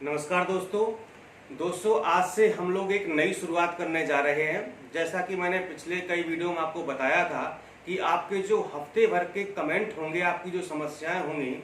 नमस्कार दोस्तों आज से हम लोग एक नई शुरुआत करने जा रहे हैं। जैसा कि मैंने पिछले कई वीडियो में आपको बताया था कि आपके जो हफ्ते भर के कमेंट होंगे, आपकी जो समस्याएं होंगी,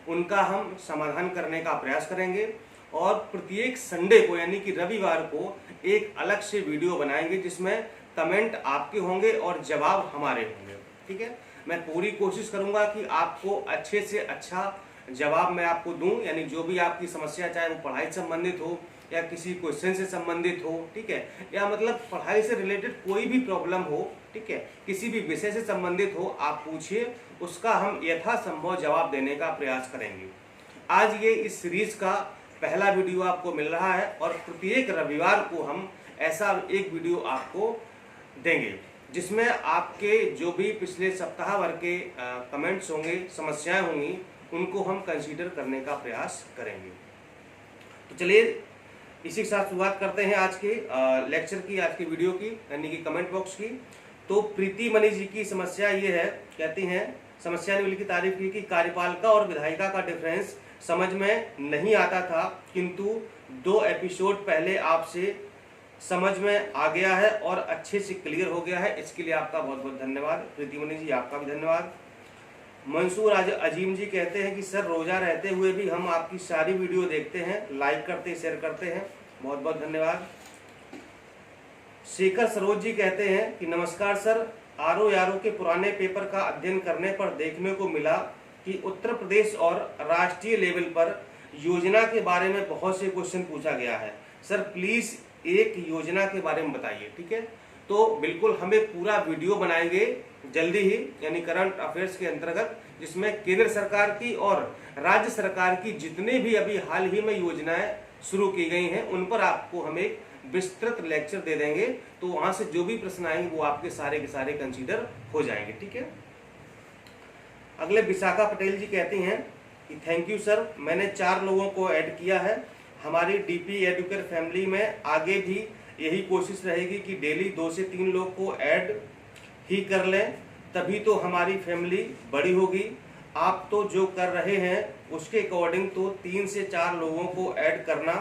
उनका हम समाधान करने का प्रयास करेंगे और प्रत्येक संडे को यानी कि रविवार को एक अलग से वीडियो बनाएंगे जिसमें कमेंट आपके होंगे और जवाब हमारे होंगे। ठीक है, मैं पूरी कोशिश करूंगा कि आपको अच्छे से अच्छा जवाब मैं आपको दूं, यानी जो भी आपकी समस्या, चाहे वो पढ़ाई से संबंधित हो या किसी क्वेश्चन से संबंधित हो, ठीक है, या मतलब पढ़ाई से रिलेटेड कोई भी प्रॉब्लम हो, ठीक है, किसी भी विषय से संबंधित हो, आप पूछिए, उसका हम यथासंभव जवाब देने का प्रयास करेंगे। आज ये इस सीरीज का पहला वीडियो आपको मिल रहा है और प्रत्येक रविवार को हम ऐसा एक वीडियो आपको देंगे जिसमें आपके जो भी पिछले सप्ताह भर के कमेंट्स होंगे, समस्याएं होंगी, उनको हम कंसीडर करने का प्रयास करेंगे। तो चलिए इसी के साथ शुरुआत करते हैं आज के लेक्चर की, आज की वीडियो की, यानी कि कमेंट बॉक्स की। तो प्रीति मणि जी की समस्या ये है, कहती हैं, समस्या ने की तारीफ की कि कार्यपालिका और विधायिका का डिफरेंस समझ में नहीं आता था, किंतु 2 एपिसोड पहले आपसे समझ में आ गया है और अच्छे से क्लियर हो गया है। इसके लिए आपका बहुत बहुत धन्यवाद। प्रीति मणि जी, आपका भी धन्यवाद। मंसूर अजीम जी कहते हैं कि सर रोजा रहते हुए भी हम आपकी सारी वीडियो देखते हैं, लाइक करते, शेयर करते हैं, बहुत बहुत धन्यवाद। शेखर सरोज जी कहते हैं कि नमस्कार सर, आरओ यारो के पुराने पेपर का अध्ययन करने पर देखने को मिला कि उत्तर प्रदेश और राष्ट्रीय लेवल पर योजना के बारे में बहुत से क्वेश्चन पूछा गया है। सर प्लीज एक योजना के बारे में बताइए। ठीक है, तो बिल्कुल हम एक पूरा वीडियो बनाएंगे जल्दी ही, यानी करंट अफेयर्स के अंतर्गत, जिसमें केंद्र सरकार की और राज्य सरकार की जितने भी अभी हाल ही में योजनाएं शुरू की गई हैं उन पर आपको हम एक विस्तृत लेक्चर दे देंगे। तो वहां से जो भी प्रश्न आएंगे वो आपके सारे के सारे कंसीडर हो जाएंगे। ठीक है, अगले विशाखा पटेल जी कहती हैं कि थैंक यू सर, मैंने 4 लोगों को ऐड किया है। हमारी डीपी एडुकेयर फैमिली में आगे भी यही कोशिश रहेगी कि डेली 2 से 3 लोग को ऐड ही कर लें, तभी तो हमारी फैमिली बड़ी होगी। आप तो जो कर रहे हैं उसके अकॉर्डिंग तो 3 से 4 लोगों को ऐड करना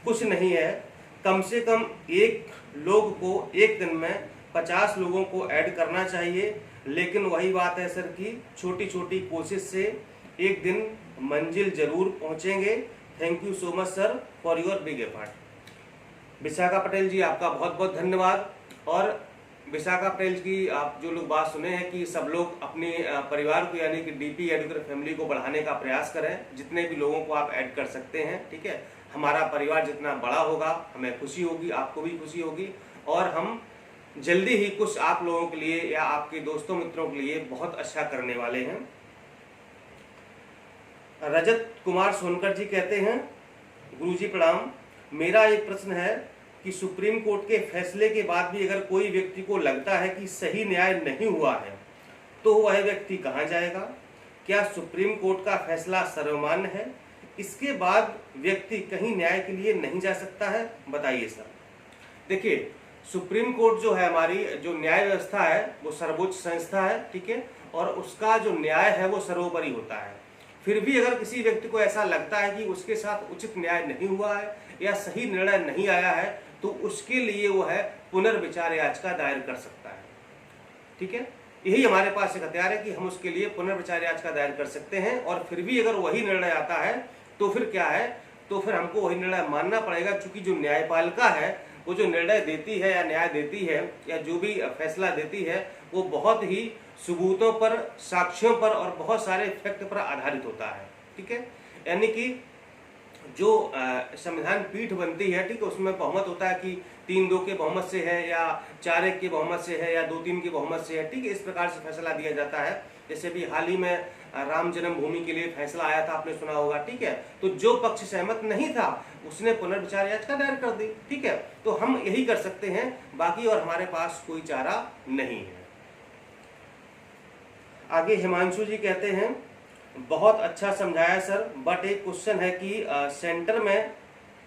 कुछ नहीं है, कम से कम एक लोग को एक दिन में 50 लोगों को ऐड करना चाहिए। लेकिन वही बात है सर कि छोटी छोटी कोशिश से एक दिन मंजिल जरूर पहुंचेंगे। Thank you so much sir for your big effort. Vishakha Patel ji, आपका बहुत बहुत धन्यवाद। और विशाखा पटेल की आप जो लोग बात सुने हैं कि सब लोग अपने परिवार को, यानी कि डीपी एडुकेयर फैमिली को बढ़ाने का प्रयास करें, जितने भी लोगों को आप ऐड कर सकते हैं। ठीक है, हमारा परिवार जितना बड़ा होगा हमें खुशी होगी, आपको भी खुशी होगी, और हम जल्दी ही कुछ आप लोगों के लिए या आपके दोस्तों मित्रों के लिए बहुत अच्छा करने वाले हैं। रजत कुमार सोनकर जी कहते हैं, गुरुजी प्रणाम, मेरा एक प्रश्न है कि सुप्रीम कोर्ट के फैसले के बाद भी अगर कोई व्यक्ति को लगता है कि सही न्याय नहीं हुआ है तो वह व्यक्ति कहां जाएगा? क्या सुप्रीम कोर्ट का फैसला सर्वमान्य है? इसके बाद व्यक्ति कहीं न्याय के लिए नहीं जा सकता है? बताइए सर। देखिए, सुप्रीम कोर्ट जो है, हमारी जो न्याय व्यवस्था है वो सर्वोच्च संस्था है। ठीक है, और उसका जो न्याय है वो सर्वोपरि होता है। फिर भी अगर किसी व्यक्ति को ऐसा लगता है कि उसके साथ उचित न्याय नहीं हुआ है या सही निर्णय नहीं आया है तो उसके लिए वो है पुनर्विचार याचिका दायर कर सकता है। ठीक है, यही हमारे पास एक हथियार है कि हम उसके लिए पुनर्विचार याचिका दायर कर सकते हैं। और फिर भी अगर वही निर्णय आता है तो फिर क्या है, तो फिर हमको वही निर्णय मानना पड़ेगा, क्योंकि जो न्यायपालिका है वो जो निर्णय देती है या न्याय देती है या जो भी फैसला देती है वो बहुत ही सबूतों पर, साक्ष्यों पर और बहुत सारे फैक्ट पर आधारित होता है। ठीक है, यानी कि जो संविधान पीठ बनती है, ठीक है, उसमें बहुमत होता है कि 3-2 के बहुमत से है या 4-1 के बहुमत से है या 2-3 के बहुमत से है। ठीक है, इस प्रकार से फैसला दिया जाता है। जैसे भी हाल ही में राम जन्मभूमि के लिए फैसला आया था, आपने सुना होगा। ठीक है, तो जो पक्ष सहमत नहीं था उसने पुनर्विचार याचिका दायर कर दी। ठीक है, तो हम यही कर सकते हैं, बाकी और हमारे पास कोई चारा नहीं है। आगे हिमांशु जी कहते हैं, बहुत अच्छा समझाया सर, बट एक क्वेश्चन है कि सेंटर में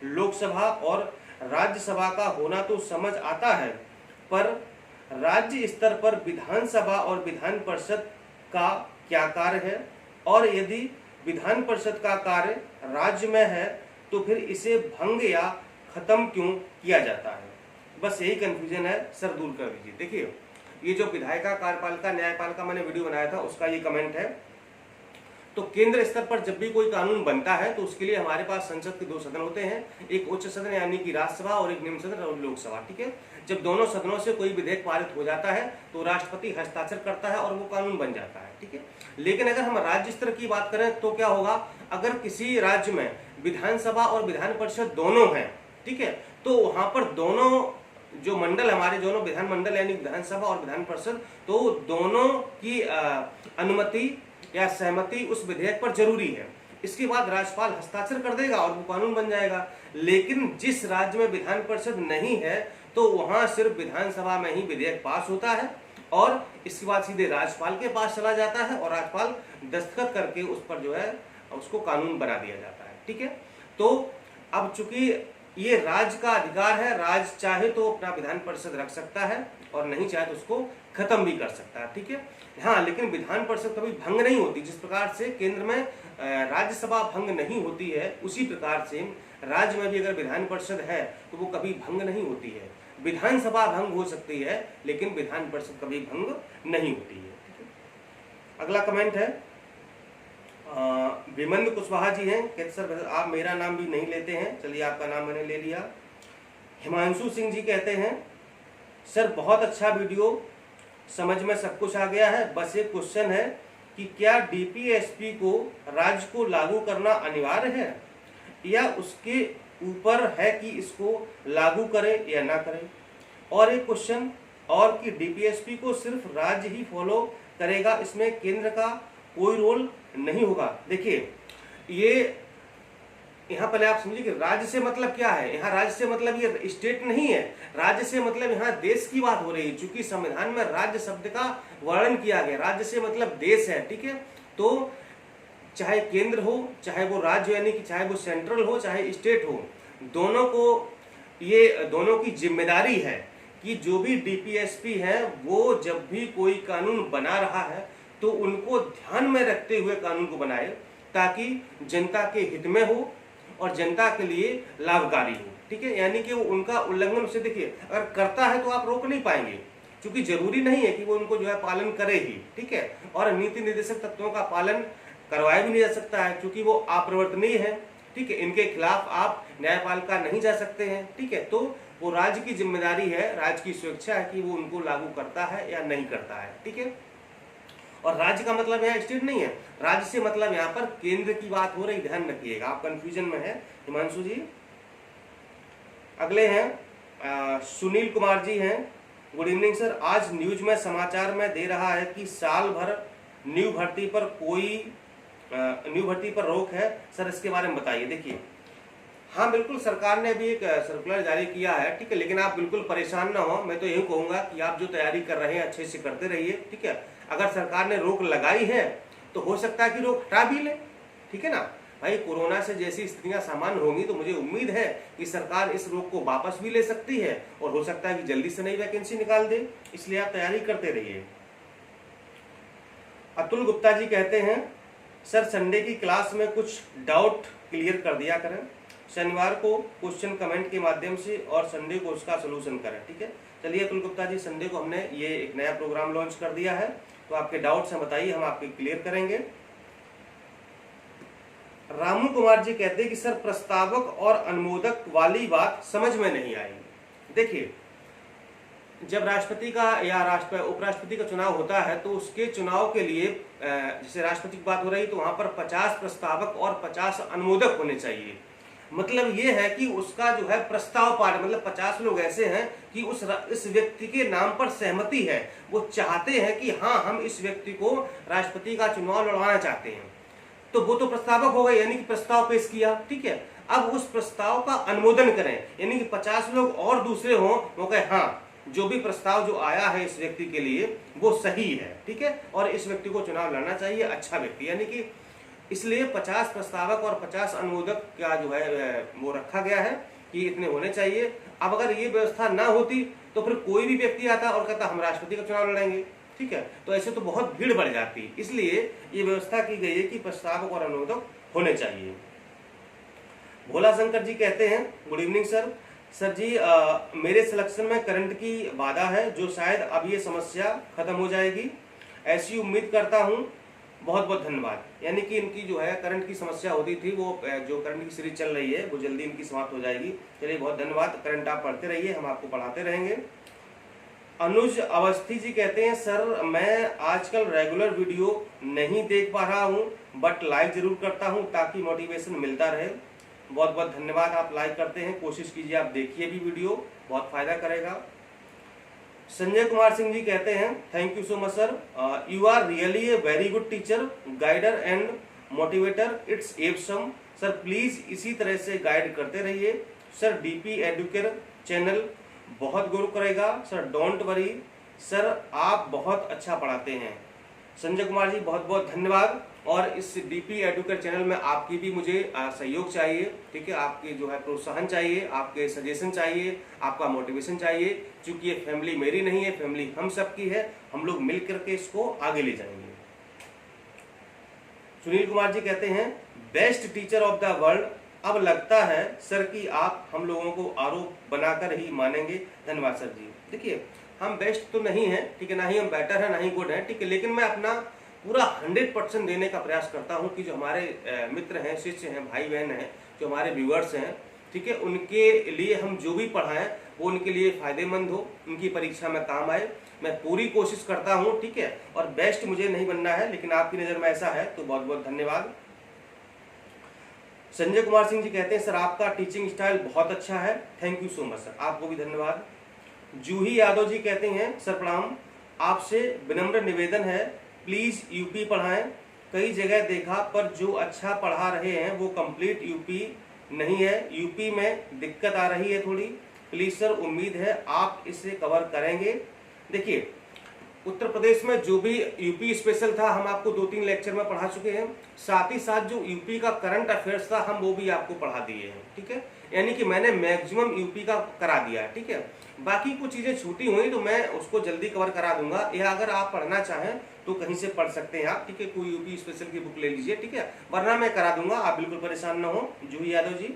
लोकसभा और राज्यसभा का होना तो समझ आता है, पर राज्य स्तर पर विधानसभा और विधान परिषद का क्या कार्य है, और यदि विधान परिषद का कार्य राज्य में है तो फिर इसे भंग या खत्म क्यों किया जाता है? बस यही कंफ्यूजन है सर, दूर कर दीजिए। देखिए, ये जो विधायिका, कार्यपालिका, न्यायपालिका मैंने वीडियो बनाया था उसका ये कमेंट है। तो केंद्र स्तर पर जब भी कोई कानून बनता है तो उसके लिए हमारे पास संसद के 2 सदन होते हैं, एक उच्च सदन यानी कि राज्यसभा और एक निम्न सदन और लोकसभा, ठीक है। जब दोनों सदनों से कोई विधेयक पारित हो जाता है तो राष्ट्रपति हस्ताक्षर करता है और वो कानून बन जाता है, ठीक है। लेकिन अगर हम राज्य स्तर की बात करें तो क्या होगा, अगर किसी राज्य में विधानसभा और विधान परिषद दोनों हैं, ठीक है, तो वहां पर दोनों जो मंडल, हमारे दोनों विधानमंडल यानी विधानसभा और विधान परिषद, तो दोनों की अनुमति या सहमति उस विधेयक पर जरूरी है। इसके बाद राज्यपाल हस्ताक्षर कर देगा और वो कानून बन जाएगा। लेकिन जिस राज्य में विधान परिषद नहीं है तो वहां सिर्फ विधानसभा में ही विधेयक पास होता है और इसके बाद सीधे राज्यपाल के पास चला जाता है और राज्यपाल दस्तखत करके उस पर जो है उसको कानून बना दिया जाता है, ठीक है। तो अब चूंकि ये राज्य का अधिकार है, राज्य चाहे तो अपना विधान परिषद रख सकता है और नहीं चाहे तो उसको खत्म भी कर सकता है, ठीक है। हाँ, लेकिन विधान परिषद कभी भंग नहीं होती। जिस प्रकार से केंद्र में राज्यसभा भंग नहीं होती है, उसी प्रकार से राज्य में भी अगर विधान परिषद है तो वो कभी भंग नहीं होती है। विधानसभा भंग हो सकती है लेकिन विधान परिषद कभी भंग नहीं होती है। अगला कमेंट है विमंद कुशवाहा जी हैं, कहते सर आप मेरा नाम भी नहीं लेते हैं, चलिए आपका नाम मैंने ले लिया। हिमांशु सिंह जी कहते हैं सर बहुत अच्छा वीडियो, समझ में सब कुछ आ गया है, बस एक क्वेश्चन है कि क्या डीपीएसपी को राज्य को लागू करना अनिवार्य है या उसके ऊपर है कि इसको लागू करे या ना करे? और एक क्वेश्चन और कि डीपीएसपी को सिर्फ राज्य ही फॉलो करेगा, इसमें केंद्र का कोई रोल नहीं होगा? देखिए, ये यहाँ पहले आप समझिए कि राज्य से मतलब क्या है। यहाँ राज्य से मतलब ये स्टेट नहीं है, राज्य से मतलब यहाँ देश की बात हो रही है। चूंकि संविधान में राज्य शब्द का वर्णन किया गया, राज्य से मतलब देश है, ठीक है। तो चाहे केंद्र हो, चाहे वो राज्य यानी कि चाहे वो सेंट्रल हो, चाहे स्टेट हो, दोनों को ये दोनों की जिम्मेदारी है कि जो भी डीपीएसपी है वो जब भी कोई कानून बना रहा है तो उनको ध्यान में रखते हुए कानून को बनाए ताकि जनता के हित में हो और जनता के लिए लाभकारी हो, ठीक है। यानी कि वो उनका उल्लंघन से, देखिए अगर करता है तो आप रोक नहीं पाएंगे, क्योंकि जरूरी नहीं है कि वो उनको जो है पालन करे ही, ठीक है। और नीति निर्देशक तत्वों का पालन करवाया भी नहीं जा सकता है क्योंकि वो अपरिवर्तनीय है, ठीक है। इनके खिलाफ आप न्यायपालिका नहीं जा सकते हैं, ठीक है। तो वो राज्य की जिम्मेदारी है, राज्य की स्वेच्छा है कि वो उनको लागू करता है या नहीं करता है, ठीक है। और राज्य का मतलब यहाँ स्टेट नहीं है, राज्य से मतलब यहाँ पर केंद्र की बात हो रही, ध्यान रखिएगा, आप कंफ्यूजन में है हिमांशु जी। अगले हैं सुनील कुमार जी हैं, गुड इवनिंग सर। आज न्यूज में समाचार में दे रहा है कि साल भर न्यू भर्ती पर रोक है, सर इसके बारे में बताइए। देखिए, हाँ बिल्कुल, सरकार ने भी एक सर्कुलर जारी किया है, ठीक है। लेकिन आप बिल्कुल परेशान ना हो, मैं तो यही कहूंगा कि आप जो तैयारी कर रहे हैं अच्छे से करते रहिए, ठीक है। अगर सरकार ने रोक लगाई है तो हो सकता है कि रोक हटा भी ले, ठीक है ना भाई। कोरोना से जैसी स्थितियां सामान्य होंगी तो मुझे उम्मीद है कि सरकार इस रोक को वापस भी ले सकती है और हो सकता है कि जल्दी से नई वैकेंसी निकाल दे, इसलिए आप तैयारी करते रहिए। अतुल गुप्ता जी कहते हैं सर संडे की क्लास में कुछ डाउट क्लियर कर दिया करें, शनिवार को क्वेश्चन कमेंट के माध्यम से और संडे को उसका सोल्यूशन करें, ठीक है। चलिए अतुल गुप्ता जी, संडे को हमने ये एक नया प्रोग्राम लॉन्च कर दिया है, तो आपके डाउट्स हैं बताइए, हम आपके क्लियर करेंगे। रामू कुमार जी कहते हैं कि सर प्रस्तावक और अनुमोदक वाली बात समझ में नहीं आई। देखिए, जब राष्ट्रपति का या उपराष्ट्रपति का चुनाव होता है तो उसके चुनाव के लिए जैसे राष्ट्रपति की बात हो रही तो वहां पर 50 प्रस्तावक और 50 अनुमोदक होने चाहिए। मतलब ये है कि उसका जो है प्रस्ताव पारित, मतलब 50 लोग ऐसे हैं कि इस व्यक्ति के नाम पर सहमति है, वो चाहते हैं कि हाँ हम इस व्यक्ति को राष्ट्रपति का चुनाव लड़वाना चाहते हैं, तो वो तो प्रस्तावक हो गए, यानी कि प्रस्ताव पेश किया, ठीक है। अब उस प्रस्ताव का अनुमोदन करें, यानी कि 50 लोग और दूसरे हों, वो कहे हाँ जो भी प्रस्ताव जो आया है इस व्यक्ति के लिए वो सही है, ठीक है, और इस व्यक्ति को चुनाव लड़ना चाहिए, अच्छा व्यक्ति, यानी कि इसलिए 50 प्रस्तावक और 50 अनुमोदक का जो है वो रखा गया है कि इतने होने चाहिए। अब अगर ये व्यवस्था ना होती तो फिर कोई भी व्यक्ति आता और कहता हम राष्ट्रपति का चुनाव लड़ेंगे, ठीक है, तो ऐसे तो बहुत भीड़ बढ़ जाती, इसलिए ये व्यवस्था की गई है कि प्रस्तावक और अनुमोदक होने चाहिए। भोला शंकर जी कहते हैं गुड इवनिंग सर। सर जी मेरे सिलेक्शन में करंट की बाधा है, जो शायद अब ये समस्या खत्म हो जाएगी, ऐसी उम्मीद करता हूँ। बहुत बहुत धन्यवाद। यानी कि इनकी जो है करंट की समस्या होती थी, वो जो करंट की सीरीज चल रही है वो जल्दी इनकी समाप्त हो जाएगी। चलिए बहुत धन्यवाद। करंट आप पढ़ते रहिए, हम आपको पढ़ाते रहेंगे। अनुज अवस्थी जी कहते हैं सर मैं आजकल रेगुलर वीडियो नहीं देख पा रहा हूँ, बट लाइक जरूर करता हूँ ताकि मोटिवेशन मिलता रहे। बहुत बहुत धन्यवाद, आप लाइक करते हैं, कोशिश कीजिए आप देखिए भी वीडियो, बहुत फायदा करेगा। संजय कुमार सिंह जी कहते हैं thank you so much sir, you are really a very good teacher, guider and motivator, it's awesome. Sir please इसी तरह से गाइड करते रहिए सर। डीपी एडुकेयर चैनल बहुत ग्रो करेगा सर, डोंट वरी सर, आप बहुत अच्छा पढ़ाते हैं। संजय कुमार जी बहुत बहुत धन्यवाद। और इस डीपी एडुकेयर चैनल में आपकी भी मुझे सहयोग चाहिए, ठीक है, आपकी जो है प्रोत्साहन चाहिए, आपके सजेशन चाहिए, आपका मोटिवेशन चाहिए, क्योंकि ये फैमिली मेरी नहीं है, फैमिली हम सबकी है, हम लोग मिल करके इसको आगे ले जाएंगे। सुनील कुमार जी कहते हैं best teacher of the world, अब लगता है सर कि आप हम लोगों को आरोप बनाकर ही मानेंगे। धन्यवाद सर जी। देखिए हम बेस्ट तो नहीं है, ठीक है, ना ही हम बेटर है, ना ही गुड है, ठीक है, लेकिन मैं अपना पूरा 100% देने का प्रयास करता हूं कि जो हमारे मित्र हैं, शिष्य हैं, भाई बहन हैं, जो हमारे व्यूअर्स हैं, ठीक है, उनके लिए हम जो भी पढ़ाएं वो उनके लिए फायदेमंद हो, उनकी परीक्षा में काम आए। मैं पूरी कोशिश करता हूं, ठीक है, और बेस्ट मुझे नहीं बनना है, लेकिन आपकी नजर में ऐसा है तो बहुत बहुत धन्यवाद। संजय कुमार सिंह जी कहते हैं सर आपका टीचिंग स्टाइल बहुत अच्छा है, thank you so much sir, आपको भी धन्यवाद। जूही यादव जी कहते हैं सर प्रणाम, आपसे विनम्र निवेदन है प्लीज यूपी पढ़ाएं, कई जगह देखा पर जो अच्छा पढ़ा रहे हैं वो कंप्लीट यूपी नहीं है, यूपी में दिक्कत आ रही है थोड़ी, प्लीज सर उम्मीद है आप इसे कवर करेंगे। देखिए उत्तर प्रदेश में जो भी यूपी स्पेशल था हम आपको 2-3 लेक्चर में पढ़ा चुके हैं, साथ ही साथ जो यूपी का करंट अफेयर्स था हम वो भी आपको पढ़ा दिए हैं, ठीक है, यानी कि मैंने मैक्सिमम यूपी का करा दिया है, ठीक है। बाकी कुछ चीजें छूटी हुई तो मैं उसको जल्दी कवर करा दूंगा, या अगर आप पढ़ना चाहें तो कहीं से पढ़ सकते हैं आप, ठीक है, कोई यूपी स्पेशल की बुक ले लीजिए, ठीक है, वरना मैं करा दूंगा, आप बिल्कुल परेशान ना हो। जूही यादव जी।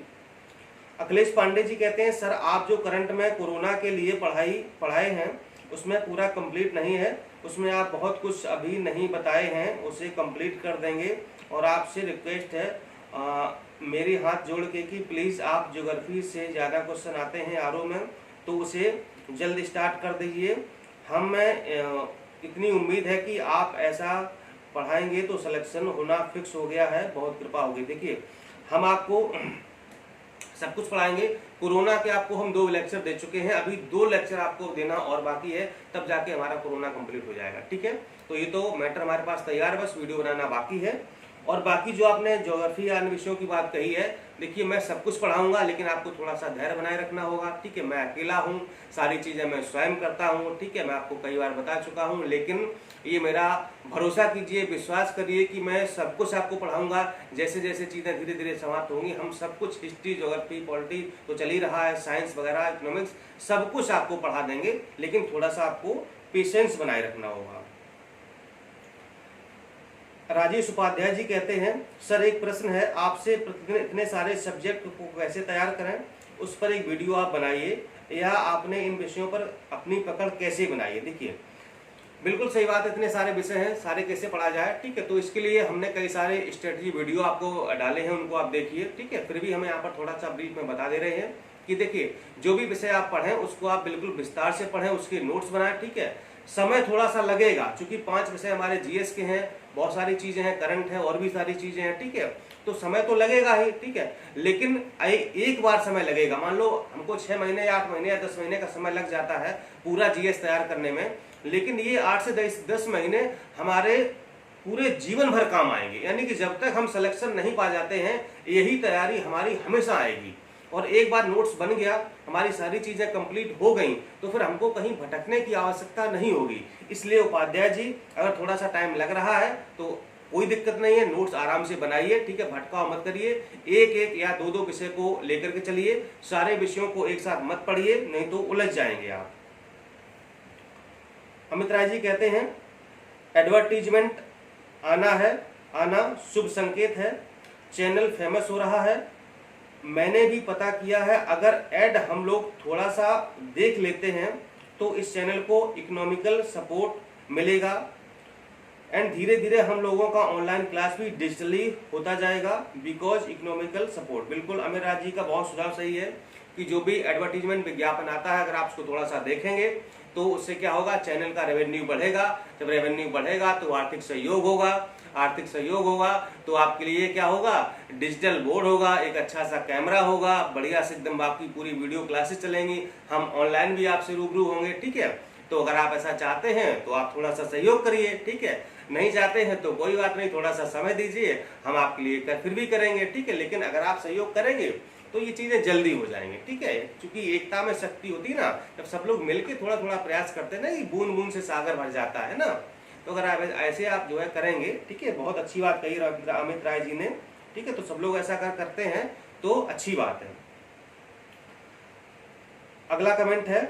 अखिलेश पांडे जी कहते हैं सर आप जो करंट में कोरोना के लिए पढ़ाए हैं उसमें पूरा कंप्लीट नहीं है, उसमें आप बहुत कुछ अभी नहीं बताए हैं, उसे कंप्लीट कर देंगे, और आपसे रिक्वेस्ट है मेरी हाथ जोड़ के कि प्लीज़ आप ज्योग्राफी से ज़्यादा क्वेश्चन आते हैं आरओ में तो उसे जल्द स्टार्ट कर दीजिए। हमें इतनी उम्मीद है कि आप ऐसा पढ़ाएंगे तो सिलेक्शन होना फिक्स हो गया है, बहुत कृपा होगी। देखिए हम आपको सब कुछ पढ़ाएंगे, कोरोना के आपको हम 2 लेक्चर दे चुके हैं, अभी 2 लेक्चर आपको देना और बाकी है, तब जाके हमारा कोरोना कंप्लीट हो जाएगा, ठीक है। तो ये तो मैटर हमारे पास तैयार है, बस वीडियो बनाना बाकी है। और बाकी जो आपने ज्योग्राफी या अन्य विषयों की बात कही है, देखिए मैं सब कुछ पढ़ाऊंगा, लेकिन आपको थोड़ा सा धैर्य बनाए रखना होगा, ठीक है। मैं अकेला हूँ, सारी चीजें मैं स्वयं करता हूँ, ठीक है, मैं आपको कई बार बता चुका हूँ, लेकिन ये मेरा भरोसा कीजिए, विश्वास करिए कि मैं सब कुछ आपको पढ़ाऊंगा। जैसे जैसे चीजें धीरे धीरे समाप्त होंगी, हम सब कुछ हिस्ट्री, ज्योग्राफी, पॉलिटी तो चल ही रहा है, साइंस वगैरह, इकोनॉमिक्स, सब कुछ आपको पढ़ा देंगे, लेकिन थोड़ा सा आपको पेशेंस बनाए रखना होगा। राजेश उपाध्याय जी कहते हैं सर एक प्रश्न है आपसे, प्रतिदिन इतने सारे सब्जेक्ट को कैसे तैयार करें, उस पर एक वीडियो आप बनाइए, या आपने इन विषयों पर अपनी पकड़ कैसे बनाई है। देखिए बिल्कुल सही बात, इतने सारे विषय हैं, सारे कैसे पढ़ा जाए, ठीक है। तो इसके लिए हमने कई सारे स्ट्रेटजी वीडियो आपको डाले हैं, उनको आप देखिए, ठीक है। फिर भी हम यहाँ पर थोड़ा सा ब्रीफ में बता दे रहे हैं कि देखिए जो भी विषय आप पढ़ें उसको आप बिल्कुल विस्तार से पढ़ें, उसके नोट्स बनाएं, ठीक है। समय थोड़ा सा लगेगा क्योंकि 5 विषय हमारे जीएस के हैं, बहुत सारी चीजें हैं, करंट है, और भी सारी चीजें हैं, ठीक है। तो समय तो लगेगा ही, ठीक है, लेकिन एक बार समय लगेगा। मान लो हमको 6 महीने या 8 महीने या 10 महीने का समय लग जाता है पूरा जीएस तैयार करने में, लेकिन ये 8 से 10 महीने हमारे पूरे जीवन भर काम आएंगे। यानी कि जब तक हम सिलेक्शन नहीं पा जाते हैं, यही तैयारी हमारी हमेशा आएगी। और एक बार नोट्स बन गया, हमारी सारी चीजें कंप्लीट हो गई, तो फिर हमको कहीं भटकने की आवश्यकता नहीं होगी। इसलिए उपाध्याय जी अगर थोड़ा सा टाइम लग रहा है तो कोई दिक्कत नहीं है, नोट्स आराम से बनाइए, ठीक है, भटकाव मत करिए, एक या दो विषय को लेकर के चलिए, सारे विषयों को एक साथ मत पढ़िए, नहीं तो उलझ जाएंगे आप। अमित राय जी कहते हैं एडवर्टीजमेंट आना शुभ संकेत है, चैनल फेमस हो रहा है, मैंने भी पता किया है, अगर ऐड हम लोग थोड़ा सा देख लेते हैं तो इस चैनल को इकोनॉमिकल सपोर्ट मिलेगा एंड धीरे धीरे हम लोगों का ऑनलाइन क्लास भी डिजिटली होता जाएगा बिकॉज इकोनॉमिकल सपोर्ट। बिल्कुल अमीर राज जी का बहुत सुझाव सही है कि जो भी एडवर्टीजमेंट विज्ञापन आता है अगर आप उसको थोड़ा सा देखेंगे तो उससे क्या होगा, चैनल का रेवेन्यू बढ़ेगा। जब रेवेन्यू बढ़ेगा तो आर्थिक सहयोग होगा, आर्थिक सहयोग होगा तो आपके लिए क्या होगा, डिजिटल बोर्ड होगा, एक अच्छा सा कैमरा होगा, बढ़िया से एकदम आपकी पूरी वीडियो क्लासेस चलेंगी, हम ऑनलाइन भी आपसे रूबरू होंगे। ठीक है, तो अगर आप ऐसा चाहते हैं तो आप थोड़ा सा सहयोग करिए। ठीक है, नहीं चाहते हैं तो कोई बात नहीं, थोड़ा सा समय दीजिए, हम आपके लिए फिर भी करेंगे। ठीक है, लेकिन अगर आप सहयोग करेंगे तो ये चीजें जल्दी हो जाएंगी। ठीक है, क्योंकि एकता में शक्ति होती है ना, जब सब लोग मिलके थोड़ा थोड़ा प्रयास करते हैं ना, ये बूंद बूंद से सागर भर जाता है ना। तो अगर आप ऐसे आप जो है करेंगे, ठीक है, बहुत अच्छी बात कही अमित राय जी ने। ठीक है, तो सब लोग ऐसा करते हैं तो अच्छी बात है। अगला कमेंट है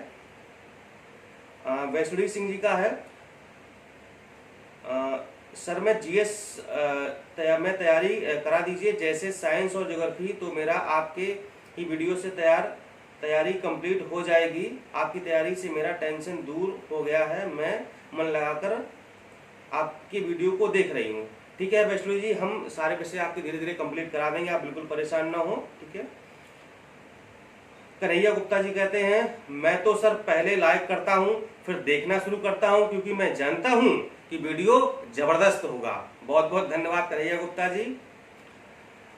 वैष्णवी सिंह जी का है, सर मैं जीएस में तैयारी करा दीजिए, जैसे साइंस और ज्योग्राफी, तो मेरा आपके ही वीडियो से तैयारी कंप्लीट हो जाएगी। आपकी तैयारी से मेरा टेंशन दूर हो गया है, मैं मन लगाकर आपके वीडियो को देख रही हूँ। ठीक है वैष्णवी जी, हम सारे विषय आपके धीरे धीरे कंप्लीट करा देंगे, आप बिल्कुल परेशान ना हो। ठीक है, कन्हैया गुप्ता जी कहते हैं मैं तो सर पहले लाइक करता हूं फिर देखना शुरू करता हूं क्योंकि मैं जानता हूं कि वीडियो जबरदस्त होगा। बहुत बहुत धन्यवाद कन्हैया गुप्ता जी।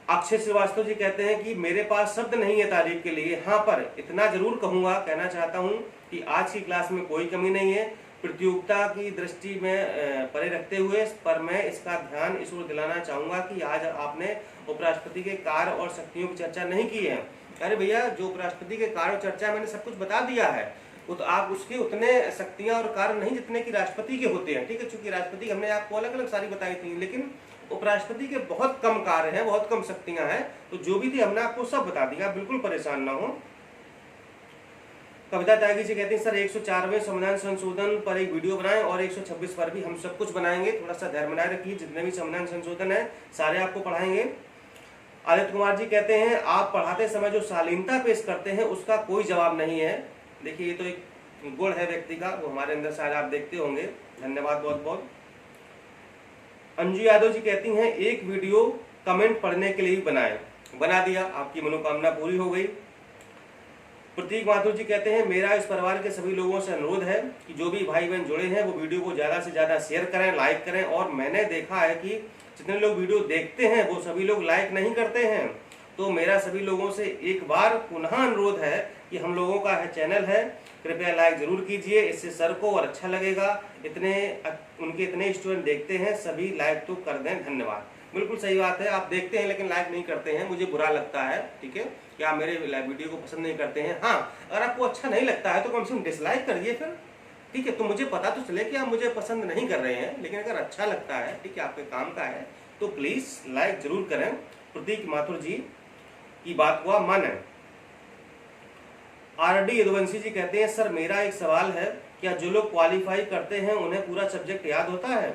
अक्षय श्रीवास्तव जी कहते हैं कि मेरे पास शब्द नहीं है तारीफ के लिए, हाँ पर इतना जरूर कहूंगा, कहना चाहता हूं कि आज की क्लास में कोई कमी नहीं है, प्रतियोगिता की दृष्टि में परे रखते हुए, पर मैं इसका ध्यान इस ओर दिलाना चाहूंगा कि आज आपने उपराष्ट्रपति के कार्य और शक्तियों की चर्चा नहीं की है। अरे भैया, जो उपराष्ट्रपति के कार्य और चर्चा मैंने सब कुछ बता दिया है, तो आप उसके उतने शक्तियां और कार्य नहीं जितने कि राष्ट्रपति के होते हैं। ठीक है, चूंकि राष्ट्रपति हमने आपको अलग अलग सारी बताई थी, लेकिन उपराष्ट्रपति के बहुत कम कार्य हैं, बहुत कम शक्तियां हैं, तो जो भी थी हमने आपको सब बता दिया, बिल्कुल परेशान ना हो। कविता त्यागी जी कहती हैं सर 104वें संविधान संशोधन पर एक वीडियो बनाएं और 126 पर भी हम सब कुछ बनाएंगे, थोड़ा सा धैर्य बनाए रखिए, जितने भी संविधान संशोधन है सारे आपको पढ़ाएंगे। आदित्य कुमार जी कहते हैं आप पढ़ाते समय जो शालीनता पेश करते हैं उसका कोई जवाब नहीं है। देखिए, ये तो एक गुण है व्यक्ति का, वो हमारे अंदर शायद आप देखते होंगे। धन्यवाद बहुत बहुत। अंजू यादव जी कहती हैं एक वीडियो कमेंट पढ़ने के लिए बनाएं, बना दिया, आपकी मनोकामना पूरी हो गई। प्रतीक माथुर जी कहते हैं मेरा इस परिवार के सभी लोगों से अनुरोध है कि जो भी भाई बहन जुड़े हैं वो वीडियो को ज्यादा से ज्यादा शेयर करें, लाइक करें। और मैंने देखा है कि जितने लोग वीडियो देखते हैं वो सभी लोग लाइक नहीं करते हैं, तो मेरा सभी लोगों से एक बार पुनः अनुरोध है कि हम लोगों का चैनल है, कृपया लाइक जरूर कीजिए, इससे सर को और अच्छा लगेगा। उनके इतने स्टूडेंट देखते हैं, सभी लाइक तो कर दें, धन्यवाद। बिल्कुल सही बात है, आप देखते हैं लेकिन लाइक नहीं करते हैं, मुझे बुरा लगता है। ठीक है, कि आप मेरे वीडियो को पसंद नहीं करते हैं। हाँ, अगर आपको अच्छा नहीं लगता है तो कम से कम डिसलाइक करिए फिर। ठीक है, तो मुझे पता तो चले कि आप मुझे पसंद नहीं कर रहे हैं, लेकिन अगर अच्छा लगता है, ठीक है, आपके काम का है, तो प्लीज लाइक जरूर करें। प्रतीक माथुर जी की बात को आप माने। आरडी यदुवंशी जी कहते हैं सर मेरा एक सवाल है, क्या जो लोग क्वालिफाई करते हैं उन्हें पूरा सब्जेक्ट याद होता है?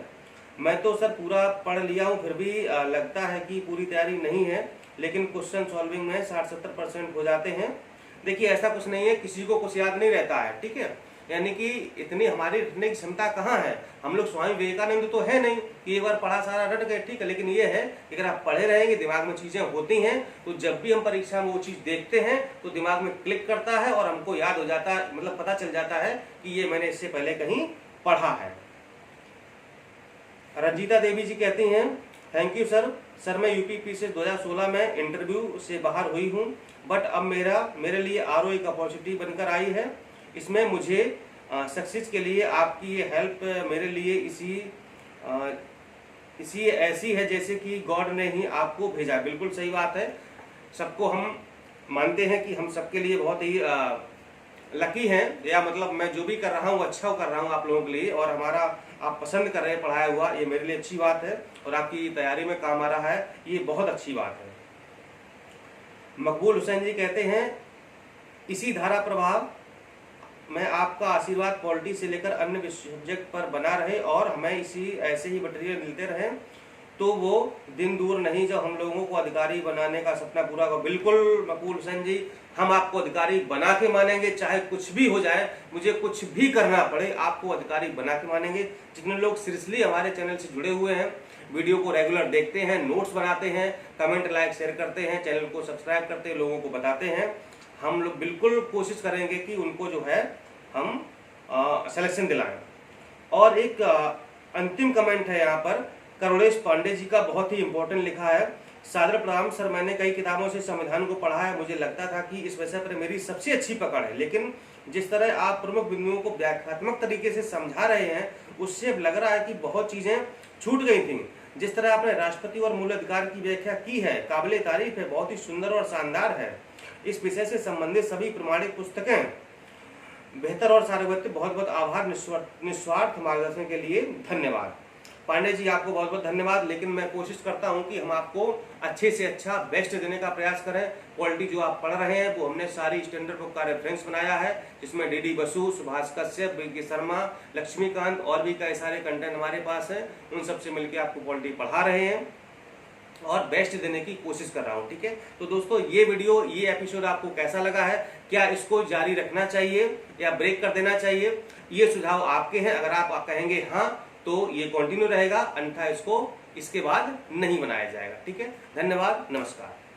मैं तो सर पूरा पढ़ लिया हूँ, फिर भी लगता है कि पूरी तैयारी नहीं है, लेकिन क्वेश्चन सॉल्विंग में 60-70% हो जाते हैं। देखिए, ऐसा कुछ नहीं है, किसी को कुछ याद नहीं रहता है। ठीक है, यानी कि इतनी हमारी रटने की क्षमता कहाँ है, हम लोग स्वामी विवेकानंद तो है नहीं कि एक बार पढ़ा सारा रट गए। ठीक है, लेकिन ये है कि अगर आप पढ़े रहेंगे, दिमाग में चीजें होती हैं, तो जब भी हम परीक्षा में वो चीज देखते हैं तो दिमाग में क्लिक करता है और हमको याद हो जाता है, मतलब पता चल जाता है कि ये मैंने इससे पहले कहीं पढ़ा है। रंजीता देवी जी कहती हैं थैंक यू सर मैं यूपीपीसी 2016 में इंटरव्यू से बाहर हुई हूँ, बट अब मेरे लिए आरओ एक अपॉर्चुनिटी बनकर आई है। इसमें मुझे सक्सेस के लिए आपकी ये हेल्प मेरे लिए इसी ऐसी है जैसे कि गॉड ने ही आपको भेजा। बिल्कुल सही बात है, सबको हम मानते हैं कि हम सबके लिए बहुत ही लकी हैं, या मतलब मैं जो भी कर रहा हूँ अच्छा कर रहा हूँ आप लोगों के लिए, और हमारा आप पसंद कर रहे हैं पढ़ाया हुआ, ये मेरे लिए अच्छी बात है, और आपकी तैयारी में काम आ रहा है, ये बहुत अच्छी बात है। मकबूल हुसैन जी कहते हैं इसी धारा प्रभाव में आपका आशीर्वाद पॉलिटी से लेकर अन्य सब्जेक्ट पर बना रहे और हमें ऐसे ही मटेरियल मिलते रहें। तो वो दिन दूर नहीं जब हम लोगों को अधिकारी बनाने का सपना पूरा होगा। बिल्कुल मकबूल हुसैन जी, हम आपको अधिकारी बना के मानेंगे, चाहे कुछ भी हो जाए, मुझे कुछ भी करना पड़े, आपको अधिकारी बना के मानेंगे। जितने लोग सीरियसली हमारे चैनल से जुड़े हुए हैं, वीडियो को रेगुलर देखते हैं, नोट्स बनाते हैं, कमेंट लाइक शेयर करते हैं, चैनल को सब्सक्राइब करते हैं, लोगों को बताते हैं, हम लोग बिल्कुल कोशिश करेंगे कि उनको जो है हम सिलेक्शन दिलाएं। और एक अंतिम कमेंट है यहाँ पर, करुणेश पांडे जी का, बहुत ही इंपॉर्टेंट लिखा है। सादर प्रणाम सर, मैंने कई किताबों से संविधान को पढ़ा है, मुझे लगता था कि इस विषय पर मेरी सबसे अच्छी पकड़ है, लेकिन जिस तरह आप प्रमुख बिंदुओं को व्याख्यात्मक तरीके से समझा रहे हैं, उससे अब लग रहा है कि बहुत चीजें छूट गई थी। जिस तरह आपने राष्ट्रपति और मूल अधिकार की व्याख्या की है, काबिले तारीफ है, बहुत ही सुंदर और शानदार है। इस विषय से संबंधित सभी प्रमाणित पुस्तकें बेहतर और सार्वत्रिक। बहुत बहुत आभार निस्वार्थ मार्गदर्शन के लिए, धन्यवाद। पांडे जी, आपको बहुत बहुत धन्यवाद। लेकिन मैं कोशिश करता हूं कि हम आपको अच्छे से अच्छा बेस्ट देने का प्रयास करें। क्वालिटी जो आप पढ़ रहे हैं वो हमने सारी स्टैंडर्ड बुक का रेफरेंस बनाया है, जिसमें डी बसु, सुभाष कश्यप, बीके शर्मा, लक्ष्मीकांत और भी कई सारे कंटेंट हमारे पास है। उन सबसे मिलकर आपको क्वालिटी पढ़ा रहे हैं और बेस्ट देने की कोशिश कर रहा हूं। ठीक है, तो दोस्तों ये वीडियो, ये एपिसोड आपको कैसा लगा है? क्या इसको जारी रखना चाहिए या ब्रेक कर देना चाहिए? ये सुझाव आपके हैं। अगर आप कहेंगे हाँ तो ये कंटिन्यू रहेगा, अन्यथा इसको इसके बाद नहीं बनाया जाएगा। ठीक है, धन्यवाद, नमस्कार।